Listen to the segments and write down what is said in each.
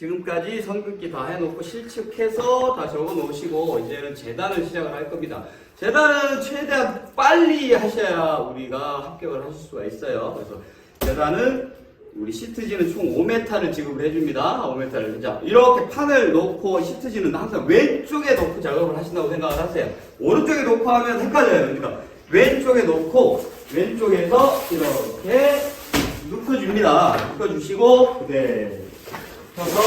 지금까지 선긋기 다 해놓고 실측해서 다 적어 놓으시고 이제는 재단을 시작을 할 겁니다. 재단은 최대한 빨리 하셔야 우리가 합격을 하실 수가 있어요. 그래서 재단은 우리 시트지는 총 5m를 지급을 해줍니다. 5m를. 자, 이렇게 판을 놓고 시트지는 항상 왼쪽에 놓고 작업을 하신다고 생각을 하세요. 오른쪽에 놓고 하면 헷갈려요. 그러니까 왼쪽에 놓고 왼쪽에서 이렇게 눕혀줍니다. 눕혀주시고 그대로 펴서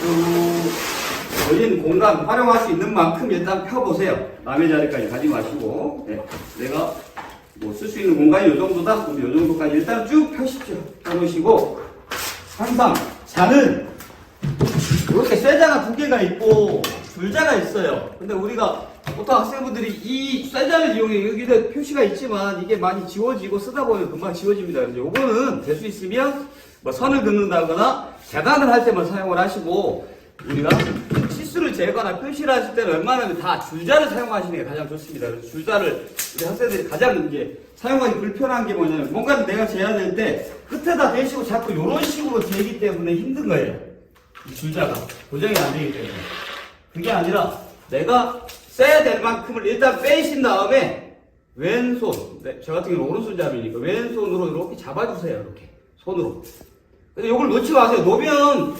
쭉 걸린 공간 활용할 수 있는 만큼 일단 펴보세요. 남의 자리까지 가지 마시고. 네. 내가 뭐 쓸 수 있는 공간이 이 정도다? 그럼 이 정도까지 일단 쭉 펴십시오. 펴놓으시고 항상 자는 이렇게 쇠자가 두 개가 있고 줄자가 있어요. 근데 우리가 보통 학생분들이 이 쇠자를 이용해 여기다 표시가 있지만 이게 많이 지워지고 쓰다 보면 금방 지워집니다. 그래서 요거는 될 수 있으면 뭐 선을 긋는다거나 재단을 할 때만 사용을 하시고 우리가 실수를 제거나 표시를 하실 때는 웬만하면 다 줄자를 사용하시는 게 가장 좋습니다. 그래서 줄자를 우리 학생들이 가장 이제 사용하기 불편한 게 뭐냐면 뭔가를 내가 재야 될 때 끝에다 대시고 자꾸 이런 식으로 재기 때문에 힘든 거예요. 이 줄자가 고정이 안 되기 때문에. 그게 아니라 내가 써야 될 만큼을 일단 빼신 다음에 왼손, 저 같은 경우는 오른손잡이니까 왼손으로 이렇게 잡아주세요. 이렇게 손으로. 근데 이걸 놓지 마세요. 놓으면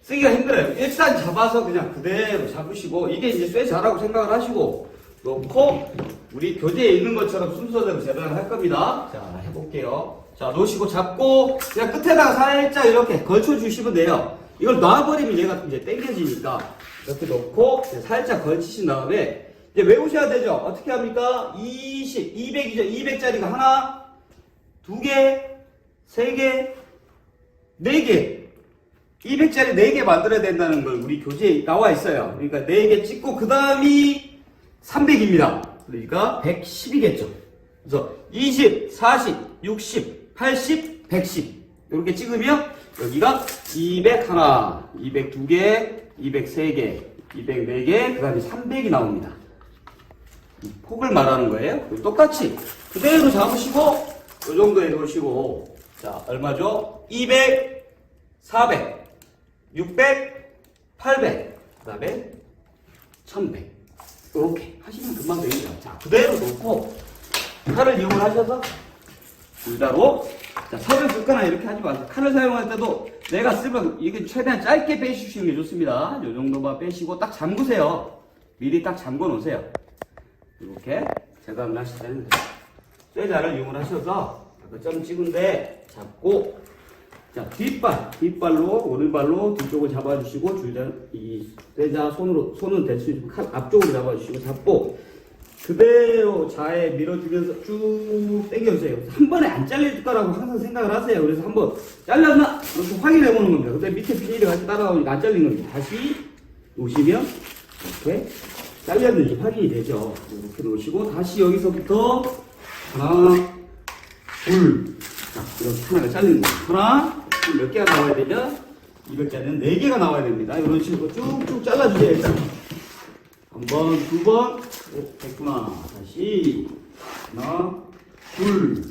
쓰기가 힘들어요. 일단 잡아서 그냥 그대로 잡으시고 이게 이제 쇠자라고 생각을 하시고 놓고 우리 교재에 있는 것처럼 순서대로 재단을 할 겁니다. 자, 해볼게요. 자, 놓으시고 잡고 그냥 끝에다가 살짝 이렇게 걸쳐주시면 돼요. 이걸 놔버리면 얘가 이제 당겨지니까 이렇게 놓고 살짝 걸치신 다음에 이제 외우셔야 되죠. 어떻게 합니까? 200이죠. 200짜리가 하나, 두 개, 세 개, 네 개. 200짜리 4개 만들어야 된다는 걸 우리 교재에 나와 있어요. 그러니까 4개 찍고 그 다음이 300입니다. 그러니까 110이겠죠. 그래서 20, 40, 60, 80, 110 이렇게 찍으면 여기가 200 하나, 200 2개, 200 3개, 200 4개, 그 다음에 300이 나옵니다. 이 폭을 말하는 거예요. 똑같이 그대로 잡으시고 이 정도에 놓으시고 자 얼마죠? 200, 400 600, 800, 그 다음에 1100 이렇게 하시면 금방 됩니다. 자, 그대로 놓고 칼을 이용하셔서 줄자로 자, 선을 긋거나 이렇게 하지 마세요. 칼을 사용할 때도 내가 쓰면 이게 최대한 짧게 빼주시는 게 좋습니다. 이 정도만 빼시고 딱 잠그세요. 미리 딱 잠궈 놓으세요. 이렇게 재단을 하실 때는 쇠자를 이용하셔서 점 찍은데 잡고 자, 뒷발로, 오른발로 뒤쪽을 잡아주시고, 줄자, 이, 쇠자 손은 될 수 있고, 칼 앞쪽으로 잡아주시고, 잡고, 그대로 자에 밀어주면서 쭉 당겨주세요. 한 번에 안 잘릴 거라고 항상 생각을 하세요. 그래서 한번 잘렸나? 이렇게 확인해 보는 겁니다. 근데 밑에 비닐이 같이 따라오니까 안 잘린 겁니다. 다시 놓으시면, 이렇게 잘렸는지 확인이 되죠. 이렇게 놓으시고, 다시 여기서부터, 하나, 둘, 자, 이렇게 하나가 잘리는 거예요. 하나, 몇 개가 나와야 되냐? 200짜리는 4개가 나와야 됩니다. 이런 식으로 쭉쭉 잘라주세요, 일단. 한 번, 두 번, 됐구나. 다시, 하나, 둘,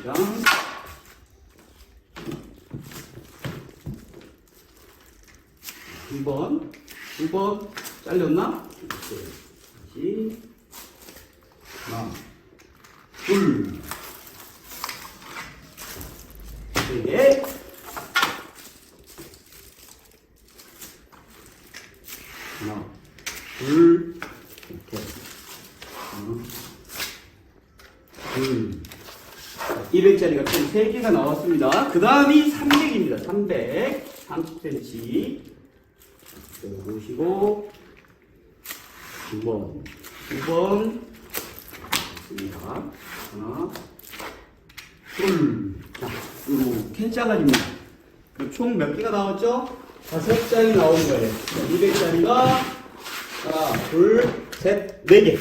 장, 한 번, 두 번, 잘렸나? 다시, 하나, 둘, 네. 하나, 둘, 이렇게. 하나, 둘. 200짜리가 총 3개가 나왔습니다. 그 다음이 300입니다. 300. 30cm. 보시고, 두 번. 됐습니다. 하나, 둘. 자, 이렇게 잘라줍니다. 총 몇 개가 나왔죠? 5장이 나온 거예요. 200짜리가 하나, 둘, 셋, 4개.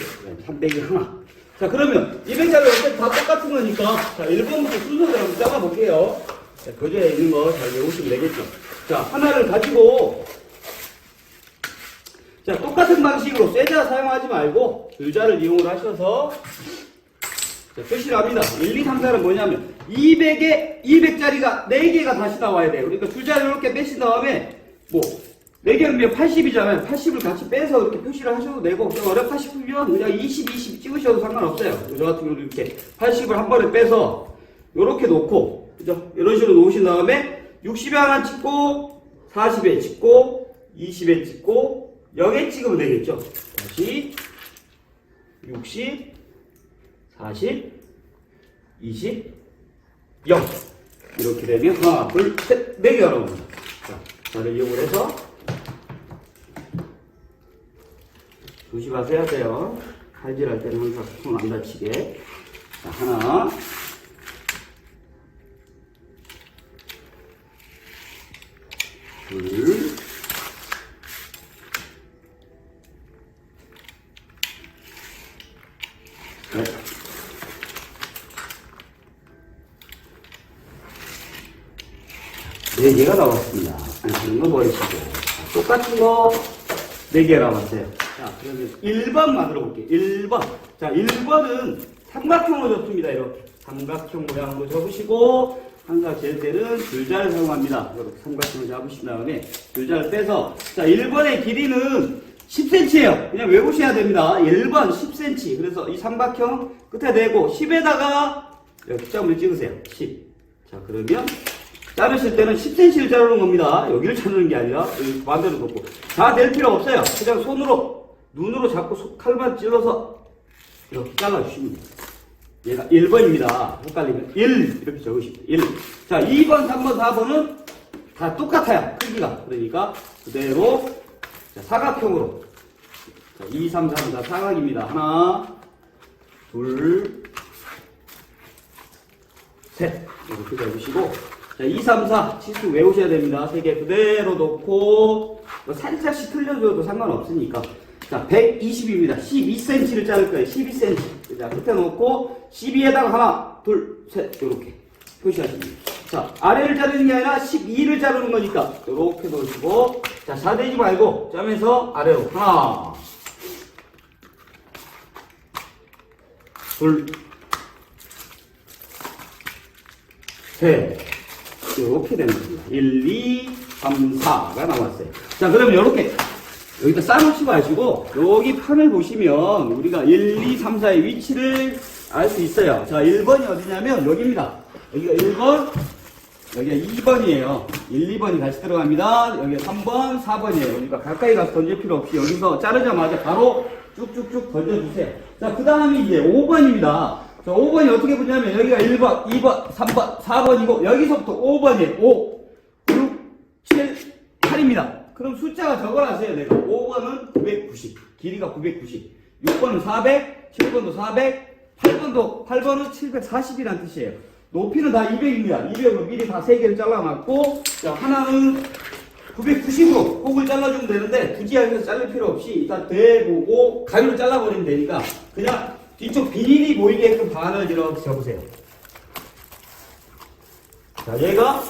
300이 하나. 자, 그러면 200짜리 어차피 다 똑같은 거니까 자, 1번부터 순서대로 한번 짜봐볼게요. 자, 교재에 있는 거 잘 외우시면 되겠죠. 자, 하나를 가지고 자, 똑같은 방식으로 쇠자 사용하지 말고 줄자를 이용을 하셔서 자, 표시를 합니다. 1, 2, 3, 4는 뭐냐면 200짜리가 4개가 다시 나와야 돼요. 그러니까 두 자리 이렇게 빼신 다음에 뭐 4개면 80이잖아요. 80을 같이 빼서 이렇게 표시를 하셔도 되고 좀 어렵다 싶으면 그냥 20 찍으셔도 상관없어요. 저 같은 경우는 이렇게 80을 한 번에 빼서 이렇게 놓고 그죠? 이런 식으로 놓으신 다음에 60에 하나 찍고 40에 찍고 20에 찍고 0에 찍으면 되겠죠. 다시 60 40 20 0 이렇게 되면 하나 둘 셋 4개가 나옵니다. 자, 저를 이용을 해서 조심하셔야 돼요. 칼질할 때는 항상 손 안 다치게. 자, 하나 둘 셋. 네 개가 나왔습니다. 그런 거 버리시고. 똑같은 거 4개 나왔어요. 자, 그러면 1번 만들어 볼게요. 1번. 자, 1번은 삼각형으로 접습니다. 이렇게. 삼각형 모양으로 접으시고, 항상 잴 때는 줄자를 사용합니다. 이렇게 삼각형을 잡으신 다음에 줄자를 빼서, 자, 1번의 길이는 10cm예요. 그냥 외우셔야 됩니다. 1번 10cm. 그래서 이 삼각형 끝에 대고 10에다가 이렇게 점을 찍으세요. 10. 자, 그러면 자르실 때는 10cm를 자르는 겁니다. 여기를 자르는 게 아니라 여기 반대로 놓고 다 낼 필요 없어요. 그냥 손으로 눈으로 잡고 칼만 찔러서 이렇게 잘라주시면 돼요. 얘가 1번입니다. 헷갈리면 1 이렇게 적으시면 돼요. 1. 자, 2번, 3번, 4번은 다 똑같아요. 크기가. 그러니까 그대로 자, 사각형으로 자, 2, 3, 4는 다 사각입니다. 하나 둘 셋 이렇게 잡으시고 자, 2, 3, 4 치수 외우셔야 됩니다. 3개 그대로 놓고 살짝씩 틀려줘도 상관없으니까 자, 120입니다. 12cm를 자를 거예요. 12cm. 자, 끝에 놓고 12에다가 하나, 둘, 셋 이렇게 표시하십니다. 자, 아래를 자르는 게 아니라 12를 자르는 거니까 이렇게 놓으시고 자, 자대지 말고 짜면서 아래로 하나 둘 셋 이렇게 되는 겁니다. 1, 2, 3, 4가 나왔어요. 자, 그러면 이렇게 여기다 쌓아놓지 마시고 여기 판을 보시면 우리가 1, 2, 3, 4의 위치를 알 수 있어요. 자, 1번이 어디냐면 여기입니다. 여기가 1번, 여기가 2번이에요. 1, 2번이 같이 들어갑니다. 여기가 3번, 4번이에요. 그러니까 가까이 가서 던질 필요 없이 여기서 자르자마자 바로 쭉쭉쭉 던져주세요. 자, 그 다음에 이제 5번입니다. 자, 5번이 어떻게 보냐면 여기가 1번, 2번, 3번, 4번이고 여기서부터 5번이에요. 5, 6, 7, 8입니다. 그럼 숫자가 적어놨어요. 내가 5번은 990, 길이가 990, 6번은 400, 7번도 400, 8번은 740이라는 뜻이에요. 높이는 다 200입니다. 200으로 미리 다 3개를 잘라놨고 자, 하나는 990으로 폭을 잘라주면 되는데 굳이 여기서 자를 필요 없이 일단 대보고 가위로 잘라버리면 되니까 그냥 뒤쪽 비닐이 보이게끔 반을 이렇게 접으세요. 자, 얘가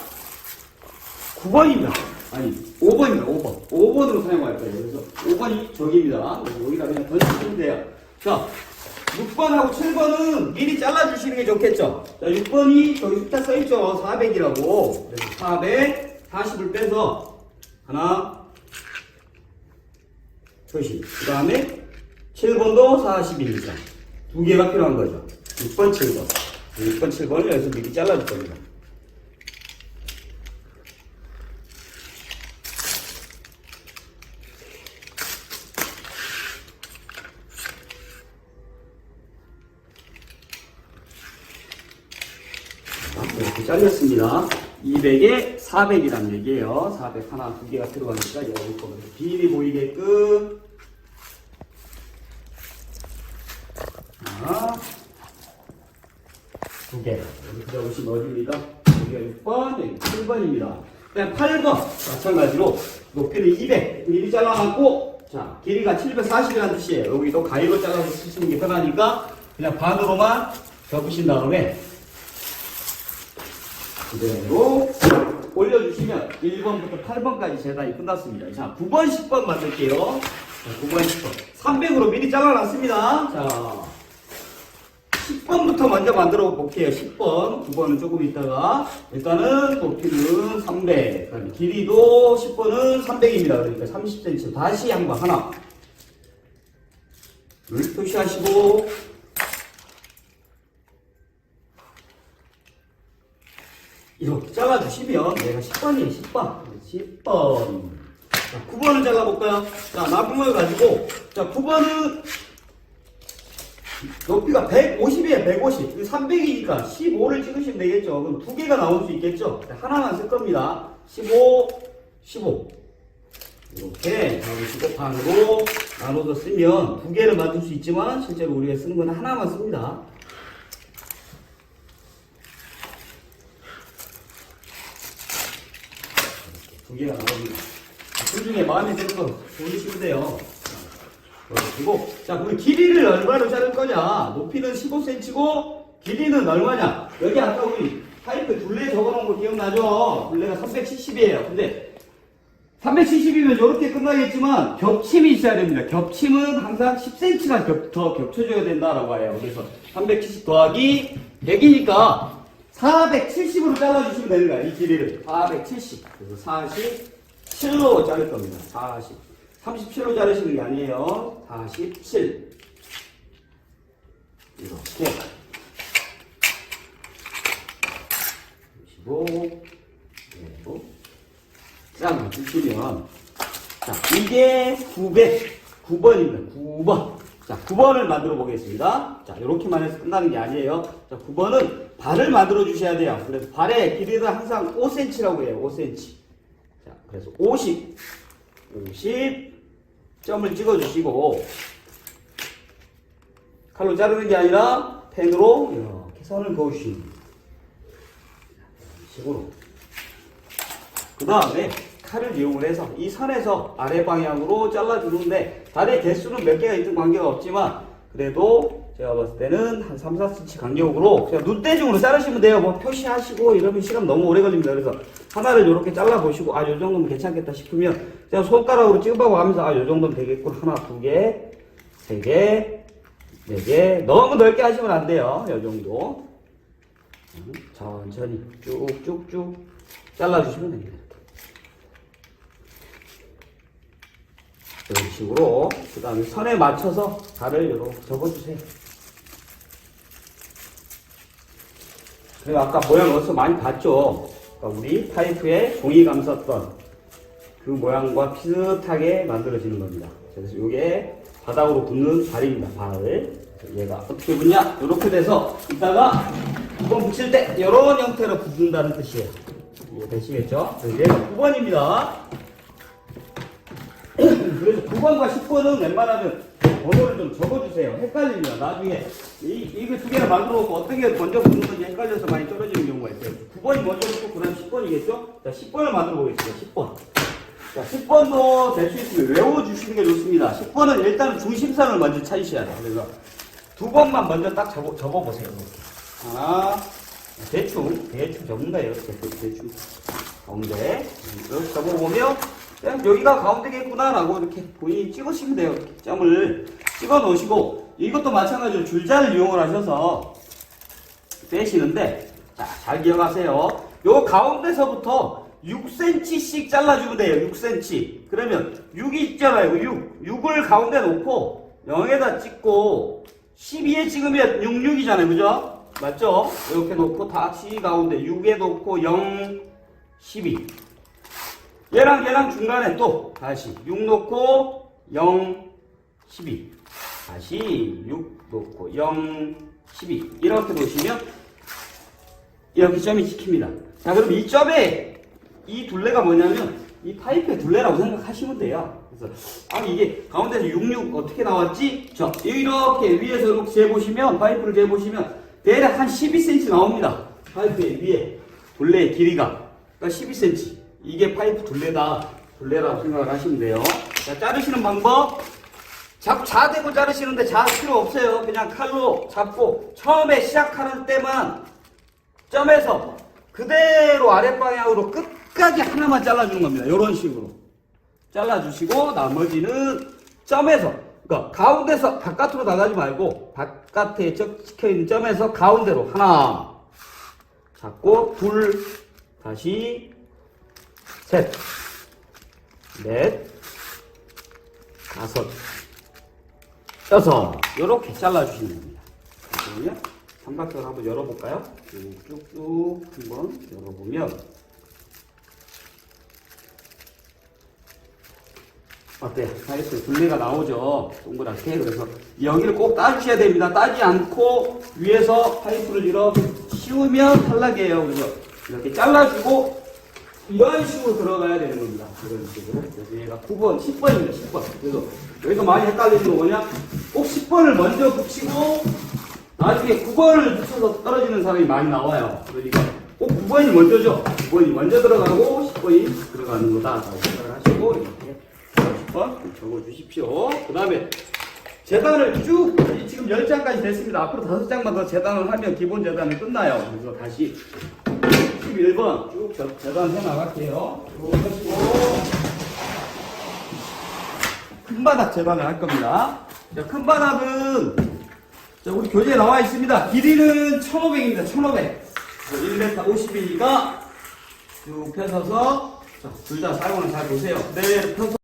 9번입니다. 아니, 5번입니다. 5번. 5번으로 사용할 거예요. 그래서 5번이 저기입니다. 여기다 그냥 던지시면 돼요. 자, 6번하고 7번은 미리 잘라주시는 게 좋겠죠. 자, 6번이 저기 숫자 써있죠. 400이라고. 그래서 400, 40을 빼서 하나, 표시. 그 다음에 7번도 40입니다. 두 개가 필요한 거죠. 6번, 7번. 6번, 7번을 여기서 미리 잘라줄 겁니다. 이렇게 잘렸습니다. 200에 400이란 얘기예요. 400 하나, 두 개가 들어가니까 여기 거면 비닐이 보이게끔. 하나, 두 개. 여기 들어오시면 어디입니까? 여기가 6번, 여기 7번입니다. 그냥 8번. 마찬가지로 높이는 200. 미리 잘라놨고, 자, 길이가 740이라는 뜻이에요. 여기도 가위로 잘라서 쓰시는 게 편하니까 그냥 반으로만 접으신 다음에 그대로 올려주시면 1번부터 8번까지 재단이 끝났습니다. 자, 9번, 10번 만들게요. 자, 9번, 10번. 300으로 미리 잘라놨습니다. 자, 10번부터 먼저 만들어 볼게요. 10번. 9번은 조금 있다가. 일단은 높이는 300. 그다음에 길이도 10번은 300입니다. 그러니까 30cm. 다시 한번 하나. 물 표시하시고. 이렇게 잘라주시면 얘가 10번이에요. 10번. 10번. 자, 9번을 잘라볼까요? 자, 나무를 가지고. 자, 9번은 높이가 150이에요. 150. 300이니까 15를 찍으시면 되겠죠. 그럼 두 개가 나올 수 있겠죠. 하나만 쓸 겁니다. 15, 15. 이렇게 잡으시고 반으로 나눠서 쓰면 두 개를 만들 수 있지만 실제로 우리가 쓰는 건 하나만 씁니다. 두 개가 나옵니다. 그 중에 마음에 드는 거 고르시면 돼요. 그리고 자, 그럼 길이를 얼마로 자를 거냐? 높이는 15cm고 길이는 얼마냐? 여기 아까 우리 파이프 둘레 적어놓은 거 기억나죠? 둘레가 370이에요. 근데 370이면 이렇게 끝나겠지만 겹침이 있어야 됩니다. 겹침은 항상 10cm가 더 겹쳐줘야 된다라고 해요. 그래서 370 더하기 100이니까 470으로 잘라주시면 되는 거야. 이 길이를 470. 그래서 47로 자를 겁니다. 40. 37로 자르시는 게 아니에요. 47. 이렇게. 보시고, 그리고, 짱 주시면, 자, 이게 909번입니다. 9번. 자, 9번을 만들어 보겠습니다. 자, 이렇게만 해서 끝나는 게 아니에요. 자, 9번은 발을 만들어 주셔야 돼요. 그래서 발의 길이는 항상 5cm라고 해요. 5cm. 자, 그래서 50 점을 찍어주시고 칼로 자르는 게 아니라 펜으로 이렇게 선을 그어주시는 이런 식으로. 그 다음에 칼을 이용을 해서 이 선에서 아래 방향으로 잘라주는데 다리의 개수는 몇 개가 있든 관계가 없지만 그래도 제가 봤을 때는 한 3, 4cm 간격으로 그냥 눈대중으로 자르시면 돼요. 뭐 표시하시고 이러면 시간 너무 오래 걸립니다. 그래서 하나를 이렇게 잘라보시고 아, 요 정도면 괜찮겠다 싶으면 그냥 손가락으로 찍어보고 하면서 아, 요 정도면 되겠군. 하나, 두 개, 세 개, 네 개. 너무 넓게 하시면 안 돼요. 요 정도. 천천히 쭉쭉쭉 잘라주시면 됩니다. 이런 식으로 그 다음에 선에 맞춰서 발을 이렇게 접어주세요. 그리고 아까 모양 어디서 많이 봤죠? 그러니까 우리 파이프에 종이 감쌌던 그 모양과 비슷하게 만들어지는 겁니다. 그래서 이게 바닥으로 붙는 발입니다. 발. 얘가 어떻게 붙냐? 이렇게 돼서 이따가 9번 붙일 때 이런 형태로 붙는다는 뜻이에요. 이해되시겠죠? 얘가 9번입니다. 그래서 9번과 10번은 웬만하면 번호를 좀 적어주세요. 헷갈립니다. 나중에 이거 두 개를 만들어 놓고 어떤 게 먼저 붙는 건지 헷갈려서 많이 떨어지는 경우가 있어요. 9번이 먼저 붙고 그 다음 10번이겠죠? 자, 10번을 만들어 보겠습니다. 10번. 자, 10번도 될 수 있으면 외워주시는 게 좋습니다. 10번은 일단 중심선을 먼저 찾으셔야 돼요. 그래서 두 번만 먼저 딱 접어보세요. 하나, 대충 접는 거예요. 대충. 가운데. 이렇게 접어보면 그냥 여기가 가운데겠구나라고 이렇게 본인이 찍으시면 돼요. 이렇게 점을 찍어 놓으시고 이것도 마찬가지로 줄자를 이용을 하셔서 빼시는데 자, 잘 기억하세요. 요 가운데서부터 6cm씩 잘라주면 돼요. 6cm. 그러면 6이 있잖아요. 6을 가운데 놓고 0에다 찍고 12에 찍으면 66이잖아요. 그죠? 맞죠? 이렇게 놓고 다시 가운데 6에 놓고 0, 12. 얘랑 중간에 또 다시 6 놓고 0, 12. 다시 6 놓고 0, 12. 이렇게 놓으시면 이렇게 점이 찍힙니다. 자, 그럼 이 점에 이 둘레가 뭐냐면 이 파이프의 둘레라고 생각하시면 돼요. 그래서 아니 이게 가운데서 66 어떻게 나왔지? 자, 이렇게 위에서 이렇게 재보시면 파이프를 재보시면 대략 한 12cm 나옵니다. 파이프의 위에 둘레의 길이가 그러니까 12cm. 이게 파이프 둘레라고 생각을 하시면 돼요. 자, 자르시는 방법. 자대고 자르시는데 필요 없어요. 그냥 칼로 잡고 처음에 시작하는 때만 점에서 그대로 아랫방향으로 끝까지 하나만 잘라주는 겁니다. 이런 식으로. 잘라주시고 나머지는 점에서 그러니까 가운데서 바깥으로 나가지 말고 바깥에 찍혀있는 점에서 가운데로 하나 잡고 둘 다시 셋 넷 다섯 여섯 이렇게 잘라주시면 됩니다. 그러면 삼각형을 한번 열어볼까요? 쭉쭉 한번 열어보면 어때요? 파이프 분리가 나오죠? 동그랗게. 그래서 여기를 꼭 따주셔야 됩니다. 따지 않고 위에서 파이프를 이렇게 씌우면 탈락이에요. 그래서 이렇게 잘라주고 이런 식으로 들어가야 되는 겁니다. 이런 식으로. 그래서 얘가 9번, 10번입니다. 10번. 그래서 여기서 많이 헷갈리는 거 뭐냐? 꼭 10번을 먼저 붙이고 나중에 9번을 붙여서 떨어지는 사람이 많이 나와요. 그러니까 꼭 9번이 먼저죠. 9번이 먼저 들어가고 10번이 들어가는 거다. 생각을 하시고 이렇게 10번 적어주십시오. 그 다음에 재단을 쭉 지금 10장까지 됐습니다. 앞으로 5장만 더 재단을 하면 기본 재단이 끝나요. 그래서 다시 11번 쭉 재단해 나갈게요. 쭉 하시고 큰 바닥 재단을 할 겁니다. 자, 큰 바닥은 자, 우리 교재에 나와 있습니다. 길이는 1500입니다. 1500. 1m 52가 쭉 펴서서 둘 다 사용을 잘 보세요. 네, 펴서